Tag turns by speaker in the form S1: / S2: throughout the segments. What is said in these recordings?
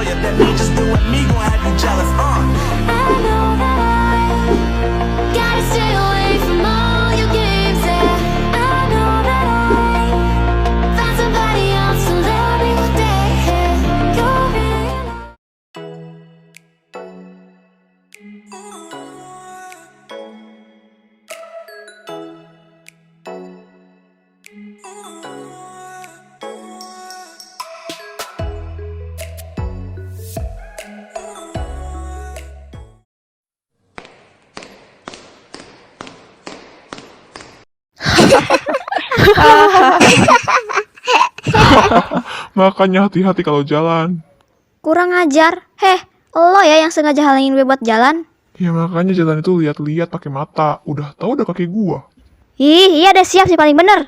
S1: tell ya that me just doing me gon' have you jealous.
S2: I know that I gotta stay away from all your games. Yeah, I know that I found somebody else to love me one day. You're real.
S3: Makanya hati-hati kalau jalan.
S4: Kurang ajar. Heh, lo ya yang sengaja halangin gue buat jalan.
S3: Ya makanya jalan itu lihat-lihat pakai mata. Udah tahu udah kaki gua.
S4: Ih, iya deh, siap sih paling bener.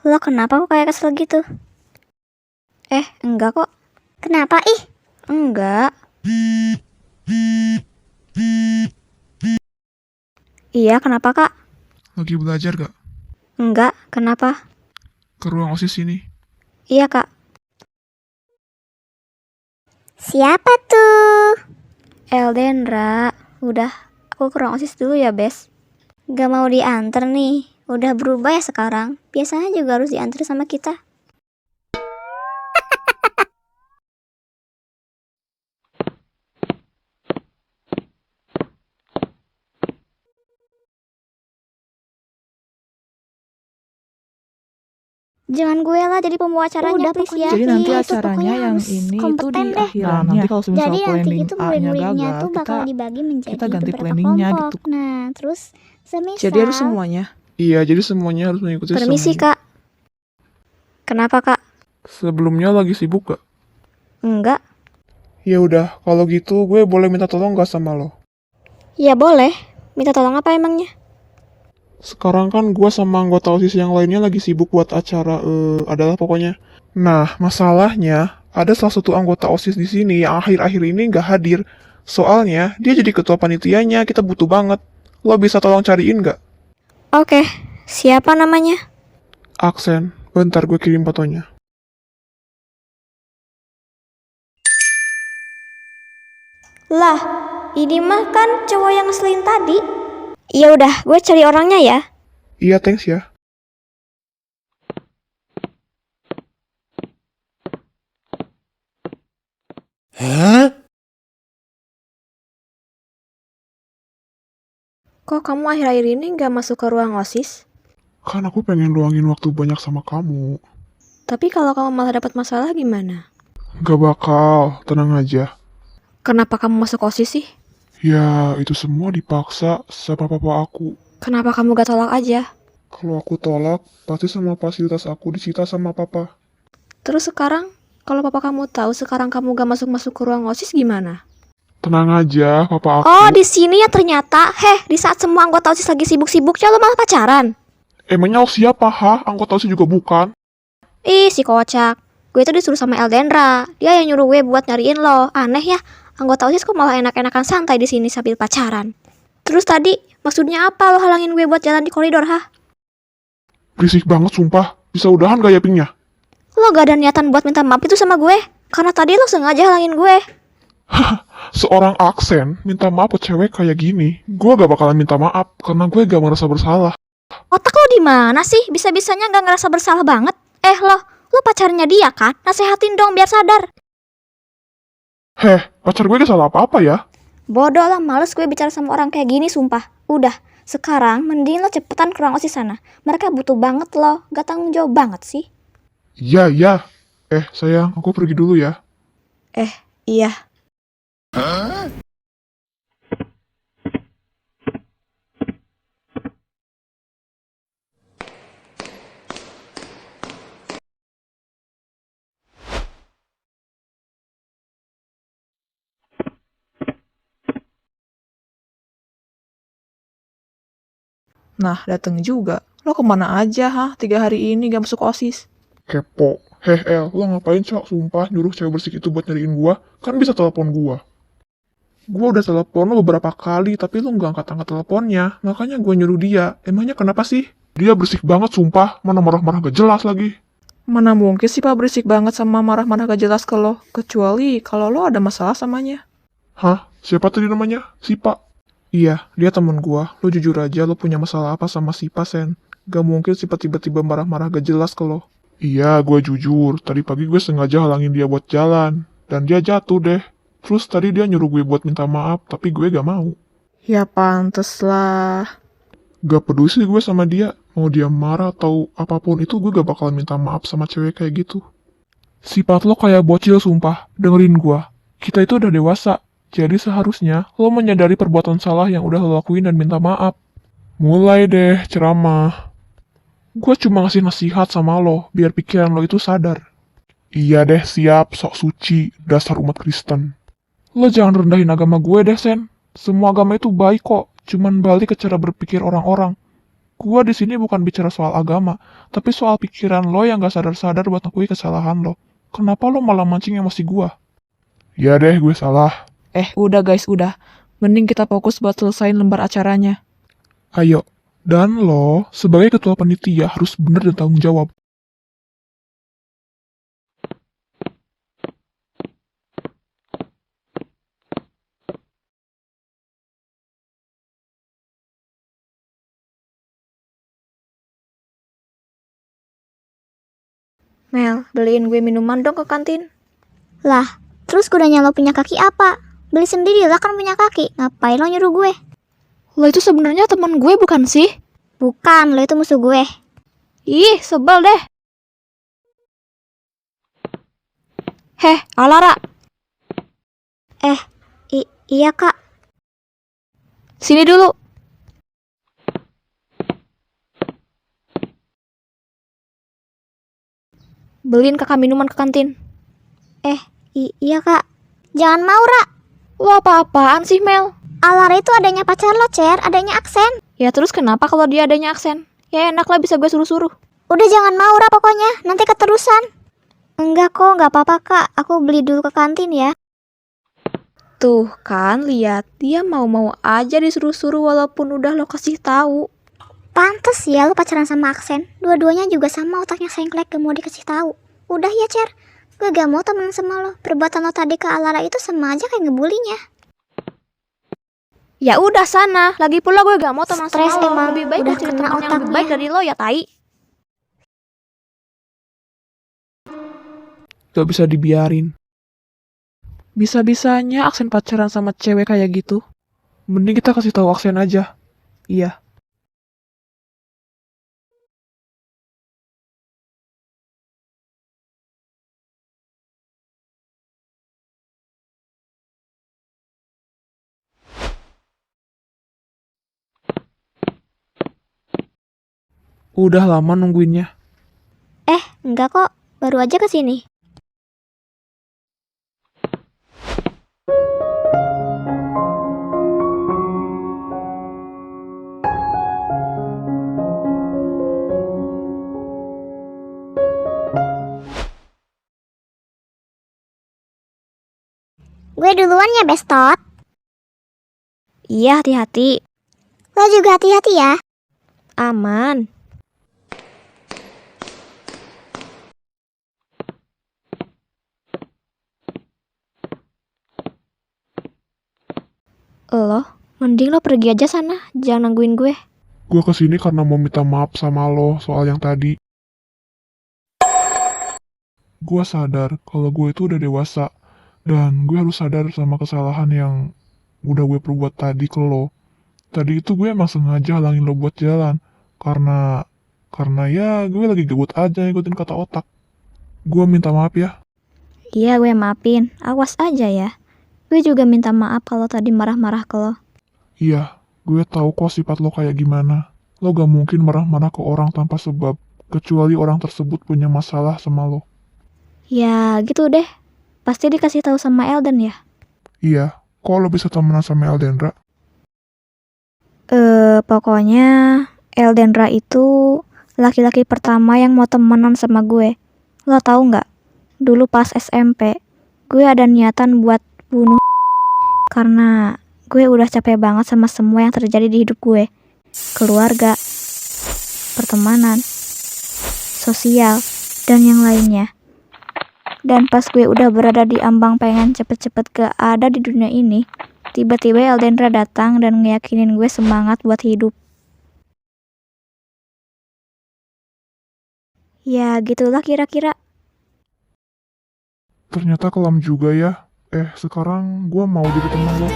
S4: Lo kenapa kok kayak kesel gitu? Enggak kok.
S5: Kenapa ih?
S4: Enggak. Iya, kenapa kak?
S3: Lagi belajar gak?
S4: Enggak, kenapa?
S3: Ke ruang OSIS ini.
S4: Iya kak.
S5: Siapa tuh?
S4: Eldendra, udah aku ke ruang OSIS dulu ya, Bes. Gak mau diantar nih. Udah berubah ya sekarang. Biasanya juga harus diantar sama kita. Jangan gue lah jadi pembawa acaranya,
S5: Udah,
S4: please
S5: pokoknya
S4: ya.
S6: Jadi nanti
S5: please,
S6: acaranya
S5: pokoknya
S6: yang
S5: harus
S6: ini itu di
S5: kompeten deh.
S6: akhirannya.
S7: Nanti kalau
S5: Jadi
S7: misal
S5: nanti
S7: planning
S5: gitu
S7: A-nya
S5: murid-muridnya
S7: gagal,
S5: tuh bakal
S7: kita
S5: dibagi menjadi
S7: kita ganti
S5: beberapa
S7: planningnya
S5: kelompok.
S7: gitu.
S5: Nah, terus semisal
S6: Jadi harus semuanya.
S3: Iya, jadi semuanya harus mengikuti
S4: Permisi, Kak. Kenapa, Kak?
S3: Sebelumnya lagi sibuk gak?
S4: Enggak.
S3: Ya udah, kalau gitu gue boleh minta tolong gak sama lo?
S4: Ya boleh. Minta tolong apa emangnya?
S3: Sekarang kan gue sama anggota OSIS yang lainnya lagi sibuk buat acara, adalah pokoknya. Nah, masalahnya ada salah satu anggota OSIS di sini yang akhir-akhir ini nggak hadir. Soalnya dia jadi ketua panitianya, kita butuh banget. Lo bisa tolong cariin nggak?
S4: Oke. Siapa namanya?
S3: Aksen, bentar gue kirim fotonya.
S4: Lah, ini mah kan cowok yang ngeselin tadi. Ya udah, gue cari orangnya ya.
S3: Iya, thanks ya.
S4: Kok kamu akhir-akhir ini nggak masuk ke ruang OSIS?
S3: Kan aku pengen luangin waktu banyak sama kamu.
S4: Tapi kalau kamu malah dapat masalah gimana?
S3: Gak bakal, tenang aja.
S4: Kenapa kamu masuk OSIS sih?
S3: Ya, itu semua dipaksa sama papa aku.
S4: Kenapa kamu gak tolak aja?
S3: Kalau aku tolak, pasti semua fasilitas aku disita sama papa.
S4: Terus sekarang, kalau papa kamu tahu sekarang kamu gak masuk-masuk ke ruang OSIS gimana?
S3: Tenang aja, papa aku.
S4: Oh, di sini ya ternyata. Heh, di saat semua anggota OSIS lagi sibuk-sibuknya lo malah pacaran.
S3: Emangnya lo siapa, ha? Anggota OSIS juga bukan.
S4: Ih, si kocak. Gue tuh disuruh sama Eldendra. Dia yang nyuruh gue buat nyariin lo. Aneh ya, anggota OSIS kok malah enak-enakan santai di sini sambil pacaran. Terus tadi, maksudnya apa lo halangin gue buat jalan di koridor, ha?
S3: Berisik banget, sumpah. Bisa udahan gak ya, Pingnya?
S4: Lo gak ada niatan buat minta maaf itu sama gue. Karena tadi lo sengaja halangin gue.
S3: Seorang Aksen minta maaf ke cewek kayak gini. Gue gak bakalan minta maaf, karena gue gak merasa bersalah.
S4: Otak lo di mana sih? Bisa-bisanya gak ngerasa bersalah banget? Lo pacarnya dia kan? Nasehatin dong biar sadar.
S3: Heh, pacar gue gak salah apa-apa ya?
S4: Bodoh lah, males gue bicara sama orang kayak gini, sumpah. Udah, sekarang mending lo cepetan ke ruang OSIS sana. Mereka butuh banget lo, gak tanggung jawab banget sih.
S3: Iya, iya. Sayang, aku pergi dulu ya.
S4: Iya.
S6: Nah, dateng juga. Lo kemana aja, 3 hari ini gak masuk OSIS?
S3: Kepo. El, lo ngapain cok? Sumpah nyuruh cewek bersih itu buat nyariin gua? Kan bisa telepon gua. Gua udah telepon lo beberapa kali, tapi lo nggak angkat-angkat teleponnya. Makanya gua nyuruh dia. Emangnya kenapa sih? Dia berisik banget sumpah, mana marah-marah gak jelas lagi.
S6: Mana mungkin sih Pak berisik banget sama marah-marah gak jelas ke lo, kecuali kalau lo ada masalah samanya.
S3: Hah? Siapa tadi namanya? Sipa? Iya, dia temen gua. Lo jujur aja, lo punya masalah apa sama Sipa, Sen? Gak mungkin Sipa tiba-tiba marah-marah gak jelas ke lo. Iya, gue jujur. Tadi pagi gue sengaja halangin dia buat jalan. Dan dia jatuh deh. Terus tadi dia nyuruh gue buat minta maaf, tapi gue gak mau.
S6: Ya pantes lah.
S3: Gak peduli sih gue sama dia. Mau dia marah atau apapun itu, gue gak bakalan minta maaf sama cewek kayak gitu. Sifat lo kayak bocil sumpah. Dengerin gue. Kita itu udah dewasa. Jadi seharusnya lo menyadari perbuatan salah yang udah lo lakuin dan minta maaf. Mulai deh ceramah. Gue cuma ngasih nasihat sama lo, biar pikiran lo itu sadar. Iya deh, siap, sok suci, dasar umat Kristen. Lo jangan rendahin agama gue deh, Sen. Semua agama itu baik kok, cuman balik ke cara berpikir orang-orang. Gue di sini bukan bicara soal agama, tapi soal pikiran lo yang gak sadar-sadar buat ngakui kesalahan lo. Kenapa lo malah mancing emosi gue? Ya deh, gue salah.
S6: Udah guys, udah. Mending kita fokus buat selesain lembar acaranya.
S3: Ayo. Dan lo, sebagai ketua panitia harus bener dan tanggung jawab.
S4: Mel, beliin gue minuman dong ke kantin.
S5: Lah, terus gunanya lo punya kaki apa? Beli sendiri lah kan punya kaki. Ngapain lo nyuruh gue?
S4: Lo itu sebenarnya teman gue bukan sih?
S5: Bukan, lo itu musuh gue.
S4: Ih, sebel deh. Heh, Alara.
S5: Iya kak.
S4: Sini dulu. Beliin kakak minuman ke kantin.
S5: Iya kak. Jangan mau, Ra.
S4: Lo apa-apaan sih, Mel?
S5: Alara itu adanya pacar lo, Cer. Adanya Aksen.
S4: Ya terus kenapa kalau dia adanya aksen? Ya enak lah bisa gue suruh-suruh.
S5: Udah jangan mau, Ra, pokoknya. Nanti keterusan. Enggak kok, nggak apa-apa kak. Aku beli dulu ke kantin ya.
S4: Tuh kan, lihat. Dia mau-mau aja disuruh-suruh walaupun udah lo kasih tahu.
S5: Pantes ya lo pacaran sama Aksen. Dua-duanya juga sama otaknya sengklek, gak mau dikasih tahu. Udah ya, Cer. Gue gak mau temenan sama lo. Perbuatan lo tadi ke Alara itu sama aja kayak ngebulinya.
S4: Ya udah sana. Lagi pula gue gak mau teman
S5: Stres
S4: sama lo.
S5: emang,
S4: Lebih baik
S5: udah
S4: gue cari
S5: kena
S4: teman yang lebih
S5: otaknya.
S4: baik dari lo ya, tai.
S3: Gak bisa dibiarin.
S6: Bisa-bisanya Aksen pacaran sama cewek kayak gitu.
S3: Mending kita kasih tahu Aksen aja.
S6: Iya.
S3: Udah lama nungguinnya.
S5: Enggak kok, baru aja kesini. Gue duluan ya, Bestot.
S4: Iya, hati-hati.
S5: Lo juga hati-hati ya.
S4: Aman. Lo, mending lo pergi aja sana. Jangan nungguin gue.
S3: Gue kesini karena mau minta maaf sama lo soal yang tadi. Gue sadar kalau gue itu udah dewasa. Dan gue harus sadar sama kesalahan yang udah gue perbuat tadi ke lo. Tadi itu gue emang sengaja halangin lo buat jalan. Karena ya gue lagi gebut aja ngikutin kata otak. Gue minta maaf ya.
S4: Iya, gue maafin. Awas aja ya. Gue juga minta maaf kalau tadi marah-marah ke lo.
S3: Iya, gue tahu kok sifat lo kayak gimana. Lo gak mungkin marah-marah ke orang tanpa sebab. Kecuali orang tersebut punya masalah sama lo.
S4: Ya, gitu deh. Pasti dikasih tahu sama Elden ya?
S3: Iya, kok lo bisa temenan sama Eldendra?
S4: Pokoknya Eldendra itu laki-laki pertama yang mau temenan sama gue. Lo tahu nggak? Dulu pas SMP, gue ada niatan buat bunuh karena gue udah capek banget sama semua yang terjadi di hidup gue. Keluarga, pertemanan, sosial, dan yang lainnya. Dan pas gue udah berada di ambang pengen cepet-cepet gak ada di dunia ini, tiba-tiba Eldendra datang dan ngeyakinin gue semangat buat hidup. Ya gitulah kira-kira.
S3: Ternyata kelam juga ya. Sekarang gue mau jadi teman lo.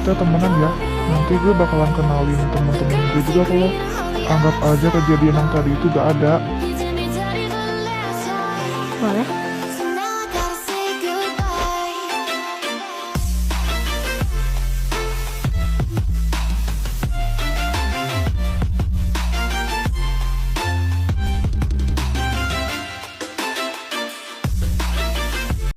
S3: Kita temenan ya. Nanti gue bakalan kenalin temen-temen gue juga ke lo. Anggap aja kejadian yang tadi itu gak ada.
S4: Boleh?